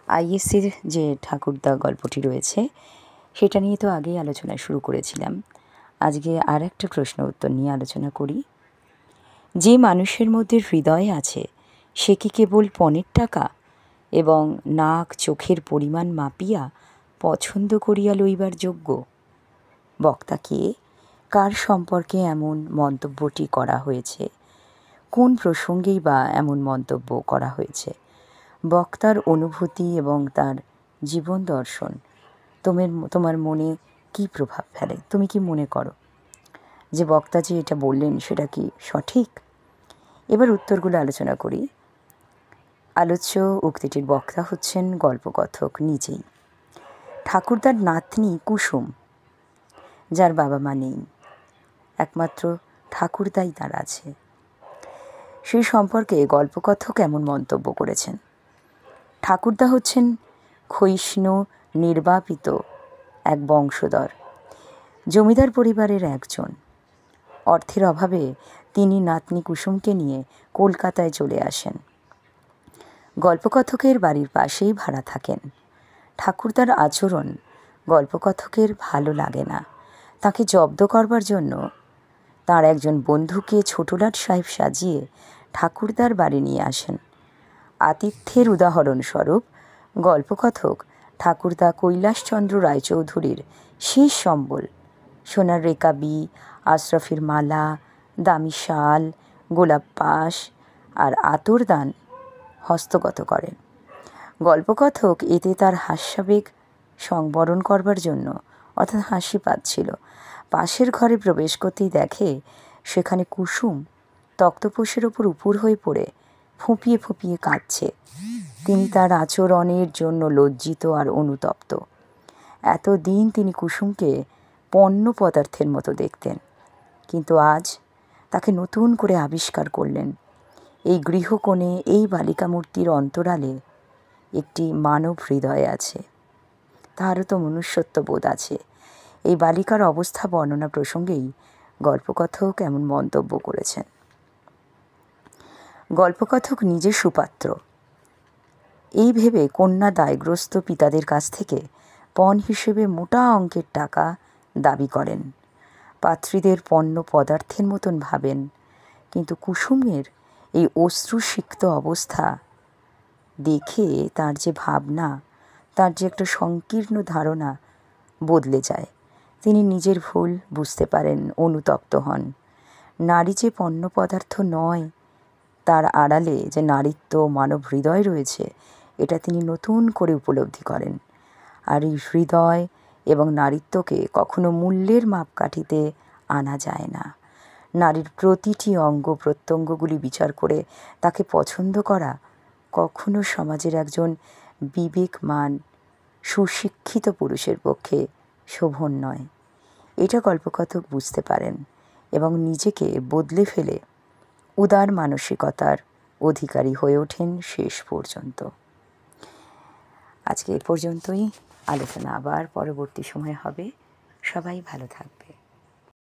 আইএসসির যে ঠাকুরদা গল্পটি রয়েছে সেটা নিয়ে তো আগেই আলোচনা শুরু করেছিলাম। আজকে আর একটা প্রশ্ন উত্তর নিয়ে আলোচনা করি। যে মানুষের মধ্যে হৃদয় আছে সে কি কেবল পণের টাকা এবং নাক চোখের পরিমাণ মাপিয়া পছন্দ করিয়া লইবার যোগ্য? বক্তা কে, কার সম্পর্কে এমন মন্তব্যটি করা হয়েছে, কোন প্রসঙ্গেই বা এমন মন্তব্য করা হয়েছে? বক্তার অনুভূতি এবং তার জীবন দর্শন তোমার মনে কী প্রভাব ফেলে? তুমি কি মনে করো যে বক্তা যে এটা বললেন সেটা কি সঠিক? এবার উত্তরগুলো আলোচনা করি। আলোচ্য উক্তিটির বক্তা হচ্ছেন গল্পকথক নিজেই। ঠাকুরদার নাতনি কুসুম, যার বাবা মা নেই, একমাত্র ঠাকুরদাই তার আছে, সেই সম্পর্কে গল্পকথক এমন মন্তব্য করেছেন। ঠাকুরদা হচ্ছেন ক্ষয়িষ্ণু নির্বাপিত এক বংশধর, জমিদার পরিবারের একজন। অর্থের অভাবে তিনি নাতনি কুসুমকে নিয়ে কলকাতায় চলে আসেন। গল্পকথকের বাড়ির পাশেই ভাড়া থাকেন। ঠাকুরদার আচরণ গল্পকথকের ভালো লাগে না। তাকে জব্দ করবার জন্য তার একজন বন্ধুকে ছোটলাট সাহেব সাজিয়ে ঠাকুরদার বাড়ি নিয়ে আসেন। আতিথ্যের উদাহরণস্বরূপ গল্পকথক ঠাকুরদা কৈলাসচন্দ্র রায়চৌধুরীর শেষ সম্বল সোনার রেকাবি, আশরাফের মালা, দামি শাল, গোলাপ পাশ আর আতরদান হস্তগত করেন। গল্পকথক এতে তার হাস্যাবেগ সংবরণ করবার জন্য, অর্থাৎ হাসি পাচ্ছিল, পাশের ঘরে প্রবেশ করতেই দেখে সেখানে কুসুম তক্তপোষের ওপর উপুর হয়ে পড়ে ফুঁপিয়ে ফুঁপিয়ে কাঁদছে। তিনি তার আচরণের জন্য লজ্জিত আর অনুতপ্ত। এতদিন তিনি কুসুমকে পণ্য পদার্থের মতো দেখতেন, কিন্তু আজ তাকে নতুন করে আবিষ্কার করলেন। এই গৃহকোণে, এই বালিকা মূর্তির অন্তরালে একটি মানব হৃদয় আছে, তারও তো মনুষ্যত্ব বোধ আছে। এই বালিকার অবস্থা বর্ণনা প্রসঙ্গেই গল্পকথক এমন মন্তব্য করেছেন। গল্পকথক নিজে সুপাত্র, এই ভেবে কন্যা দায়গ্রস্ত পিতাদের কাছ থেকে পণ হিসেবে মোটা অঙ্কের টাকা দাবি করেন। পাত্রীদের পণ্য পদার্থের মতন ভাবেন। কিন্তু কুসুমের এই অশ্রুসিক্ত অবস্থা দেখে তার যে ভাবনা, তার যে একটা সংকীর্ণ ধারণা বদলে যায়। তিনি নিজের ভুল বুঝতে পারেন, অনুতপ্ত হন। নারী যে পণ্য পদার্থ নয়, তার আড়ালে যে নারীত্ব, মানব হৃদয় রয়েছে, এটা তিনি নতুন করে উপলব্ধি করেন। আর এই হৃদয় এবং নারীত্বকে কখনো মূল্যের মাপকাঠিতে আনা যায় না। নারীর প্রতিটি অঙ্গ প্রত্যঙ্গগুলি বিচার করে তাকে পছন্দ করা কখনো সমাজের একজন বিবেকমান সুশিক্ষিত পুরুষের পক্ষে শোভন নয়। এটা গল্পকথক বুঝতে পারেন এবং নিজেকে বদলে ফেলে উদার মানসিকতার অধিকারী হয়ে ওঠেন শেষ পর্যন্ত। আজকে এ পর্যন্তই। আলোচনা আবার পরবর্তী সময় হবে। সবাই ভালো থাকবে।